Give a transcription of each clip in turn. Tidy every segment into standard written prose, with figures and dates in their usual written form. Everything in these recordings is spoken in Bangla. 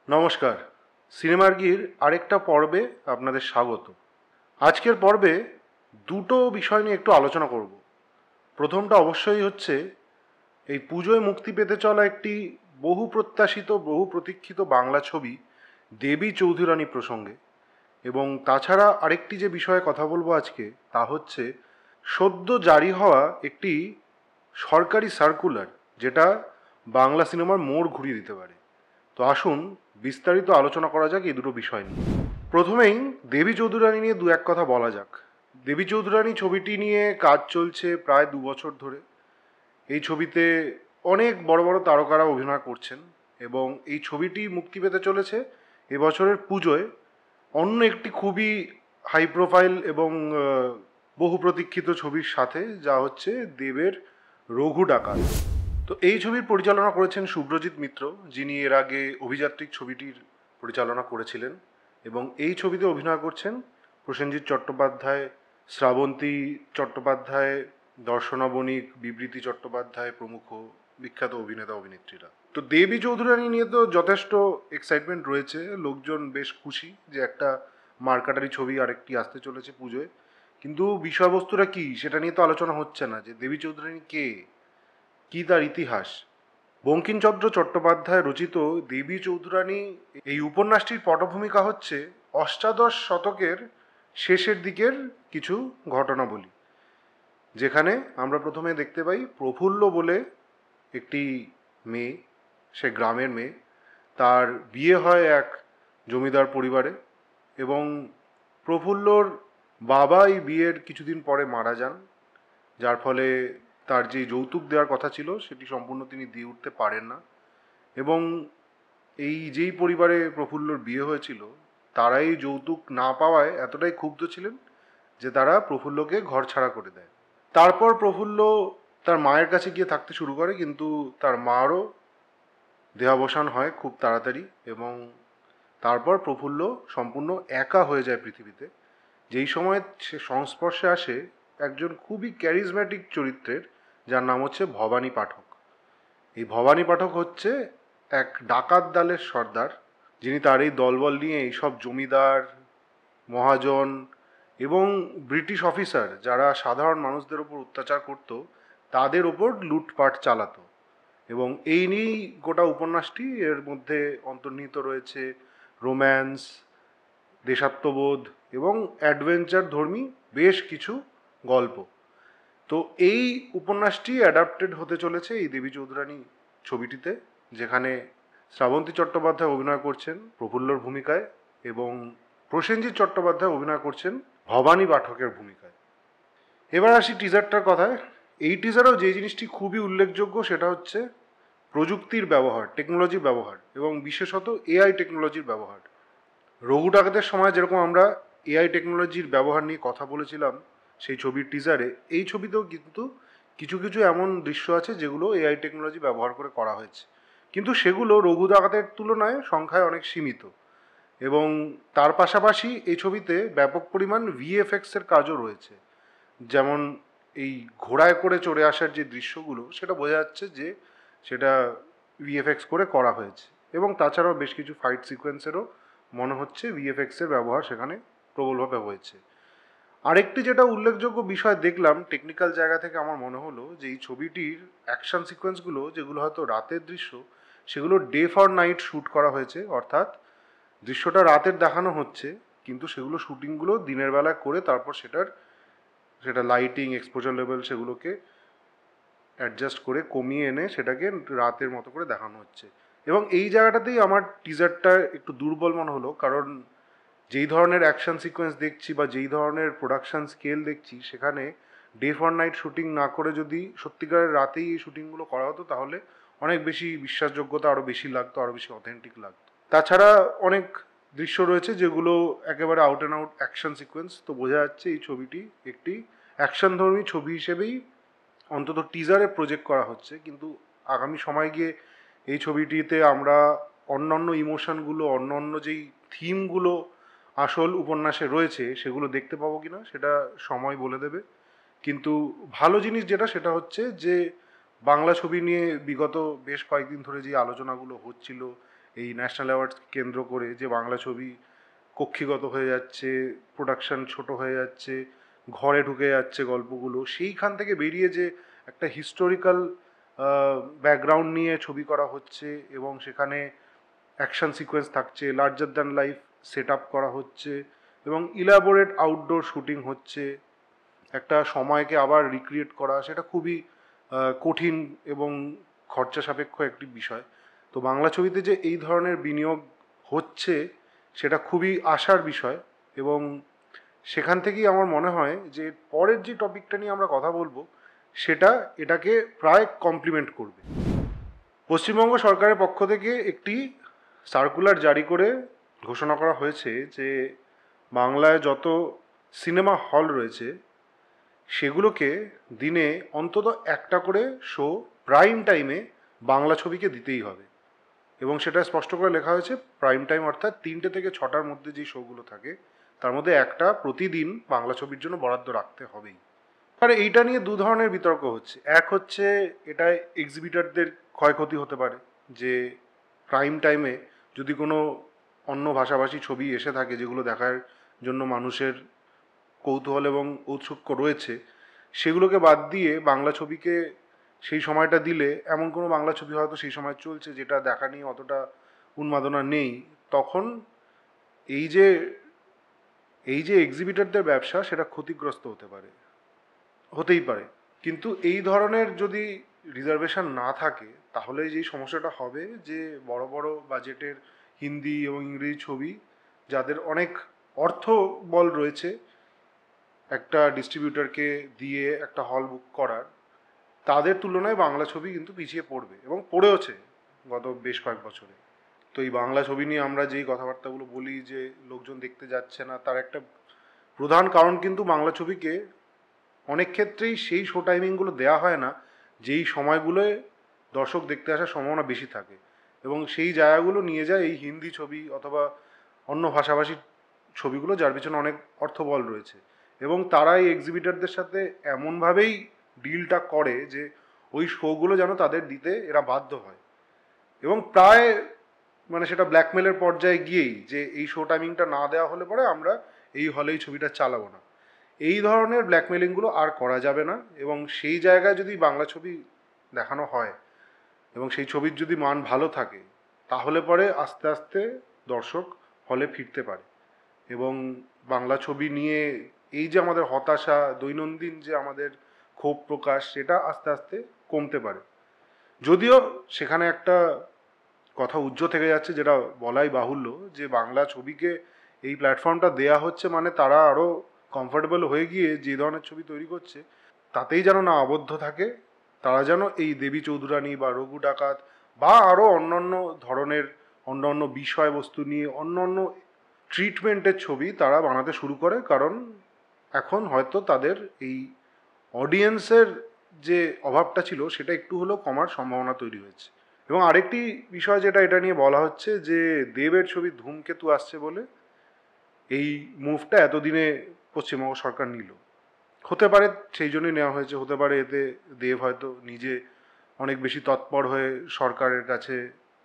নমস্কার। সিনেমার্গির আরেকটা পর্বে আপনাদের স্বাগত। আজকের পর্বে দুটো বিষয় নিয়ে একটু আলোচনা করব। প্রথমটা অবশ্যই হচ্ছে এই পুজোয় মুক্তি পেতে চলা একটি বহু প্রত্যাশিত বহু প্রতীক্ষিত বাংলা ছবি দেবী চৌধুরানী প্রসঙ্গে, এবং তাছাড়া আরেকটি যে বিষয়ে কথা বলবো আজকে তা হচ্ছে সদ্য জারি হওয়া একটি সরকারি সার্কুলার, যেটা বাংলা সিনেমার মোড় ঘুরিয়ে দিতে পারে। তো আসুন বিস্তারিত আলোচনা করা যাক এই দুটো বিষয় নিয়ে। প্রথমেই দেবী চৌধুরানী নিয়ে দু এক কথা বলা যাক। দেবী চৌধুরানী ছবিটি নিয়ে কাজ চলছে প্রায় 2 বছর ধরে। এই ছবিতে অনেক বড় বড় তারকারা অভিনয় করছেন, এবং এই ছবিটি মুক্তি পেতে চলেছে এবছরের পুজোয় অন্য একটি খুবই হাই প্রোফাইল এবং বহু প্রতীক্ষিত ছবির সাথে, যা হচ্ছে দেবের রঘু ডাকাত। তো এই ছবির পরিচালনা করেছেন শুভ্রজিৎ মিত্র, যিনি এর আগে অভিযাত্রিক ছবিটির পরিচালনা করেছিলেন, এবং এই ছবিতে অভিনয় করছেন প্রসেনজিৎ চট্টোপাধ্যায়, শ্রাবন্তী চট্টোপাধ্যায়, দর্শনা বণিক, বিবৃতি চট্টোপাধ্যায় প্রমুখ বিখ্যাত অভিনেতা অভিনেত্রীরা। তো দেবী চৌধুরানী নিয়ে তো যথেষ্ট এক্সাইটমেন্ট রয়েছে, লোকজন বেশ খুশি যে একটা মার্কাটারি ছবি আরেকটি আসতে চলেছে পুজোয়। কিন্তু বিষয়বস্তুটা কি সেটা নিয়ে তো আলোচনা হচ্ছে না, যে দেবী চৌধুরানী কে, কি তার ইতিহাস। বঙ্কিমচন্দ্র চট্টোপাধ্যায় রচিত দেবী চৌধুরানী এই উপন্যাসটির পটভূমিকা হচ্ছে অষ্টাদশ শতকের শেষের দিকের কিছু ঘটনাবলী, যেখানে আমরা প্রথমে দেখতে পাই প্রফুল্ল বলে একটি মেয়ে, সে গ্রামের মেয়ে, তার বিয়ে হয় এক জমিদার পরিবারে, এবং প্রফুল্লর বাবা এই বিয়ের কিছুদিন পরে মারা যান, যার ফলে তার যে যৌতুক দেওয়ার কথা ছিল সেটি সম্পূর্ণ তিনি দিয়ে উঠতে পারেন না। এবং এই যেই পরিবারে প্রফুল্লর বিয়ে হয়েছিল তারা এই যৌতুক না পাওয়ায় এতটাই ক্ষুব্ধ ছিলেন যে তারা প্রফুল্লকে ঘর ছাড়া করে দেয়। তারপর প্রফুল্ল তার মায়ের কাছে গিয়ে থাকতে শুরু করে, কিন্তু তার মারও দেহাবসান হয় খুব তাড়াতাড়ি, এবং তারপর প্রফুল্ল সম্পূর্ণ একা হয়ে যায় পৃথিবীতে। যেই সময় সে সংস্পর্শে আসে একজন খুবই ক্যারিজম্যাটিক চরিত্রের, যার নাম হচ্ছে ভবানী পাঠক। এই ভবানী পাঠক হচ্ছে এক ডাকাত দলের সর্দার, যিনি তার এই দলবল নিয়ে এইসব জমিদার, মহাজন এবং ব্রিটিশ অফিসার যারা সাধারণ মানুষদের ওপর অত্যাচার করত তাদের ওপর লুটপাট চালাতো। এবং এই নিয়েই গোটা উপন্যাসটি, এর মধ্যে অন্তর্নিহিত রয়েছে রোম্যান্স, দেশাত্মবোধ এবং অ্যাডভেঞ্চার ধর্মী বেশ কিছু গল্প। তো এই উপন্যাসটি অ্যাডাপ্টেড হতে চলেছে এই দেবী চৌধুরানী ছবিটিতে, যেখানে শ্রাবন্তী চট্টোপাধ্যায় অভিনয় করছেন প্রফুল্লর ভূমিকায়, এবং প্রসেনজিৎ চট্টোপাধ্যায় অভিনয় করছেন ভবানী পাঠকের ভূমিকায়। এবার আসি টিজারটার কথায়। এই টিজারেও যে জিনিসটি খুবই উল্লেখযোগ্য সেটা হচ্ছে প্রযুক্তির ব্যবহার, টেকনোলজির ব্যবহার, এবং বিশেষত এআই টেকনোলজির ব্যবহার। রঘু ডাকাতের সময় যেরকম আমরা এআই টেকনোলজির ব্যবহার নিয়ে কথা বলেছিলাম সেই ছবির টিজারে, এই ছবিতেও কিন্তু কিছু কিছু এমন দৃশ্য আছে যেগুলো এআই টেকনোলজি ব্যবহার করে করা হয়েছে, কিন্তু সেগুলো রঘু ডাকাতের তুলনায় সংখ্যায় অনেক সীমিত। এবং তার পাশাপাশি এই ছবিতে ব্যাপক পরিমাণ ভিএফএক্সের কাজও রয়েছে। যেমন এই ঘোড়ায় করে চড়ে আসার যে দৃশ্যগুলো, সেটা বোঝা যাচ্ছে যে সেটা ভিএফএক্স করে করা হয়েছে, এবং তাছাড়াও বেশ কিছু ফাইট সিকোয়েন্সেরও মনে হচ্ছে ভিএফএক্সের ব্যবহার সেখানে প্রবলভাবে হয়েছে। আরেকটি যেটা উল্লেখযোগ্য বিষয় দেখলাম টেকনিক্যাল জায়গা থেকে, আমার মনে হলো যে এই ছবিটির অ্যাকশন সিকোয়েন্সগুলো যেগুলো হয়তো রাতের দৃশ্য, সেগুলো ডে ফর নাইট শ্যুট করা হয়েছে, অর্থাৎ দৃশ্যটা রাতের দেখানো হচ্ছে কিন্তু সেগুলো শ্যুটিংগুলো দিনের বেলায় করে তারপর সেটা লাইটিং, এক্সপোজার লেভেল সেগুলোকে অ্যাডজাস্ট করে কমিয়ে এনে সেটাকে রাতের মতো করে দেখানো হচ্ছে। এবং এই জায়গাটাতেই আমার টিজারটা একটু দুর্বল মনে হলো, কারণ যেই ধরনের অ্যাকশন সিকোয়েন্স দেখছি বা যেই ধরনের প্রোডাকশন স্কেল দেখছি, সেখানে ডে ফর নাইট শুটিং না করে যদি সত্যিকারের রাতেই এই শুটিংগুলো করা হতো তাহলে অনেক বেশি বিশ্বাসযোগ্যতা আরও বেশি লাগতো, আরও বেশি অথেন্টিক লাগতো। তাছাড়া অনেক দৃশ্য রয়েছে যেগুলো একেবারে out and out action sequence. তো বোঝা যাচ্ছে এই ছবিটি একটি অ্যাকশনধর্মী ছবি হিসেবেই অন্তত টিজারে প্রজেক্ট করা হচ্ছে, কিন্তু আগামী সময় গিয়ে এই ছবিটিতে আমরা অন্যান্য ইমোশনগুলো, অন্যান্য যেই থিমগুলো আসল উপন্যাসে রয়েছে সেগুলো দেখতে পাবো কিনা সেটা সময় বলে দেবে। কিন্তু ভালো জিনিস যেটা, সেটা হচ্ছে যে বাংলা ছবি নিয়ে বিগত বেশ কয়েকদিন ধরে যে আলোচনাগুলো হচ্ছিল এই ন্যাশনাল অ্যাওয়ার্ডস কেন্দ্র করে যে বাংলা ছবি কক্ষিগত হয়ে যাচ্ছে, প্রোডাকশন ছোট হয়ে যাচ্ছে, ঘরে ঢুকে যাচ্ছে গল্পগুলো, সেইখান থেকে বেরিয়ে যে একটা হিস্টোরিক্যাল ব্যাকগ্রাউন্ড নিয়ে ছবি করা হচ্ছে এবং সেখানে অ্যাকশন সিকোয়েন্স থাকছে, larger than life set up করা হচ্ছে এবং ইলাবোরেট আউটডোর শুটিং হচ্ছে, একটা সময়কে আবার রিক্রিয়েট করা, সেটা খুবই কঠিন এবং খরচা সাপেক্ষ একটি বিষয়। তো বাংলা ছবিতে যে এই ধরনের বিনিয়োগ হচ্ছে সেটা খুবই আশার বিষয় এবং সেখান থেকেই আমার মনে হয় যে পরের যে টপিকটা নিয়ে আমরা কথা বলবো সেটা এটাকে প্রায় কমপ্লিমেন্ট করবে। পশ্চিমবঙ্গ সরকারের পক্ষ থেকে একটি সার্কুলার জারি করে ঘোষণা করা হয়েছে যে বাংলায় যত সিনেমা হল রয়েছে সেগুলোকে দিনে অন্তত একটা করে শো প্রাইম টাইমে বাংলা ছবিকে দিতেই হবে এবং সেটা স্পষ্ট করে লেখা হয়েছে প্রাইম টাইম অর্থাৎ 3টে থেকে 6টার মধ্যে যে শোগুলো থাকে তার মধ্যে একটা প্রতিদিন বাংলা ছবির জন্য বরাদ্দ রাখতে হবেই। আর এইটা নিয়ে দু ধরনের বিতর্ক হচ্ছে। এক হচ্ছে এটা এক্সিবিটারদের ক্ষয়ক্ষতি হতে পারে, যে প্রাইম টাইমে যদি কোনো অন্য ভাষাভাষী ছবি এসে থাকে যেগুলো দেখার জন্য মানুষের কৌতূহল এবং ঔৎসুক্য রয়েছে, সেগুলোকে বাদ দিয়ে বাংলা ছবিকে সেই সময়টা দিলে এমন কোনো বাংলা ছবি হয়তো সেই সময় চলছে যেটা দেখা নিয়ে অতটা উন্মাদনা নেই, তখন এই যে এক্সিবিটারদের ব্যবসা সেটা ক্ষতিগ্রস্ত হতেই পারে। কিন্তু এই ধরনের যদি রিজার্ভেশন না থাকে তাহলে যেই সমস্যাটা হবে যে বড় বড় বাজেটের হিন্দি এবং ইংরেজি ছবি যাদের অনেক অর্থ বল রয়েছে একটা ডিস্ট্রিবিউটরকে দিয়ে একটা হল বুক করার, তাদের তুলনায় বাংলা ছবি কিন্তু পিছিয়ে পড়বে এবং পড়েওছে গত বেশ কয়েক বছরে। তো এই বাংলা ছবি নিয়ে আমরা যেই কথাবার্তাগুলো বলি যে লোকজন দেখতে যাচ্ছে না, তার একটা প্রধান কারণ কিন্তু বাংলা ছবিকে অনেক ক্ষেত্রেই সেই শো টাইমিংগুলো দেওয়া হয় না যেই সময়গুলোয় দর্শক দেখতে আসার সম্ভাবনা বেশি থাকে এবং সেই জায়গাগুলো নিয়ে যায় এই হিন্দি ছবি অথবা অন্য ভাষাভাষী ছবিগুলো যার পিছনে অনেক অর্থবল রয়েছে এবং তারা এই এক্সিবিটারদের সাথে এমনভাবেই ডিলটা করে যে ওই শোগুলো যেন তাদের দিতে এরা বাধ্য হয় এবং প্রায় মানে সেটা ব্ল্যাকমেলের পর্যায়ে গিয়েই যে এই শো টাইমিংটা না দেওয়া হলে পরে আমরা এই হলেই ছবিটা চালাবো না। এই ধরনের ব্ল্যাকমেলিংগুলো আর করা যাবে না এবং সেই জায়গায় যদি বাংলা ছবি দেখানো হয় এবং সেই ছবির যদি মান ভালো থাকে তাহলে পরে আস্তে আস্তে দর্শক হলে ফিরতে পারে এবং বাংলা ছবি নিয়ে এই যে আমাদের হতাশা, দৈনন্দিন যে আমাদের ক্ষোভ প্রকাশ, সেটা আস্তে আস্তে কমতে পারে। যদিও সেখানে একটা কথা উজ্জ্ব থেকে যাচ্ছে যেটা বলাই বাহুল্য, যে বাংলা ছবিকে এই প্ল্যাটফর্মটা দেয়া হচ্ছে মানে তারা আরও কমফোর্টেবল হয়ে গিয়ে যে ধরনের ছবি তৈরি করছে তাতেই যেন না আবদ্ধ থাকে, তারা যেন এই দেবী চৌধুরানী বা রঘু ডাকাত বা আরও অন্যান্য ধরনের অন্য বিষয়বস্তু নিয়ে অন্য ট্রিটমেন্টের ছবি তারা বানাতে শুরু করে, কারণ এখন হয়তো তাদের এই অডিয়েন্সের যে অভাবটা ছিল সেটা একটু হলেও কমার সম্ভাবনা তৈরি হয়েছে। এবং আরেকটি বিষয় যেটা এটা নিয়ে বলা হচ্ছে যে দেবের ছবি ধূমকেতু আসছে বলে এই মুভটা এতদিনে পশ্চিমবঙ্গ সরকার নিল। হতে পারে সেই জন্যই নেওয়া হয়েছে, হতে পারে এতে দেব হয়তো নিজে অনেক বেশি তৎপর হয়ে সরকারের কাছে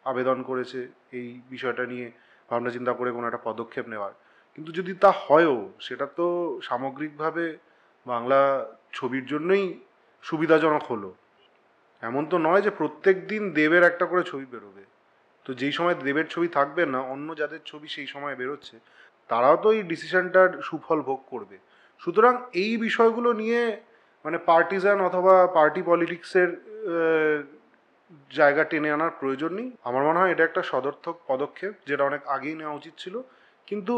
আবেদন করেছে এই বিষয়টা নিয়ে ভাবনা চিন্তা করে কোনো একটা পদক্ষেপ নেওয়ার। কিন্তু যদি তা হয়ও সেটা তো সামগ্রিকভাবে বাংলা ছবির জন্যই সুবিধাজনক হলো। এমন তো নয় যে প্রত্যেক দিন দেবের একটা করে ছবি বেরোবে, তো যেই সময় দেবের ছবি থাকবে না অন্য যাদের ছবি সেই সময় বেরোচ্ছে তারাও তো এই ডিসিশনটার সুফল ভোগ করবে। সুতরাং এই বিষয়গুলো নিয়ে মানে পার্টিজান অথবা পার্টি পলিটিক্সের জায়গা টেনে আনার প্রয়োজন নেই। আমার মনে হয় এটা একটা সদর্থক পদক্ষেপ যেটা অনেক আগেই নেওয়া উচিত ছিল, কিন্তু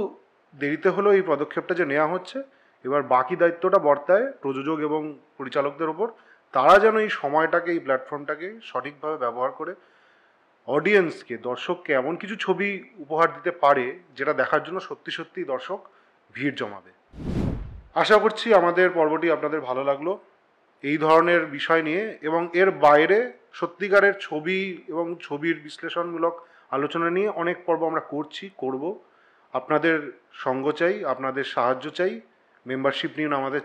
দেরিতে হলেও এই পদক্ষেপটা যে নেওয়া হচ্ছে, এবার বাকি দায়িত্বটা বর্তায় প্রযোজক এবং পরিচালকদের ওপর। তারা যেন এই সময়টাকে, এই প্ল্যাটফর্মটাকে সঠিকভাবে ব্যবহার করে অডিয়েন্সকে, দর্শককে এমন কিছু ছবি উপহার দিতে পারে যেটা দেখার জন্য সত্যি সত্যি দর্শক ভিড় জমাবে। আশা করছি আমাদের পর্বটি আপনাদের ভালো লাগলো এই ধরনের বিষয় নিয়ে, এবং এর বাইরে সত্যিকারের ছবি এবং ছবির বিশ্লেষণমূলক আলোচনা নিয়ে অনেক পর্ব আমরা করব। আপনাদের সঙ্গ চাই, আপনাদের সাহায্য চাই। মেম্বারশিপ নিন আমাদের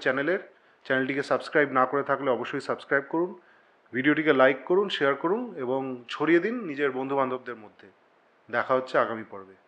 চ্যানেলটিকে সাবস্ক্রাইব না করে থাকলে অবশ্যই সাবস্ক্রাইব করুন, ভিডিওটিকে লাইক করুন, শেয়ার করুন এবং ছড়িয়ে দিন নিজের বন্ধুবান্ধবদের মধ্যে। দেখা হচ্ছে আগামী পর্বে।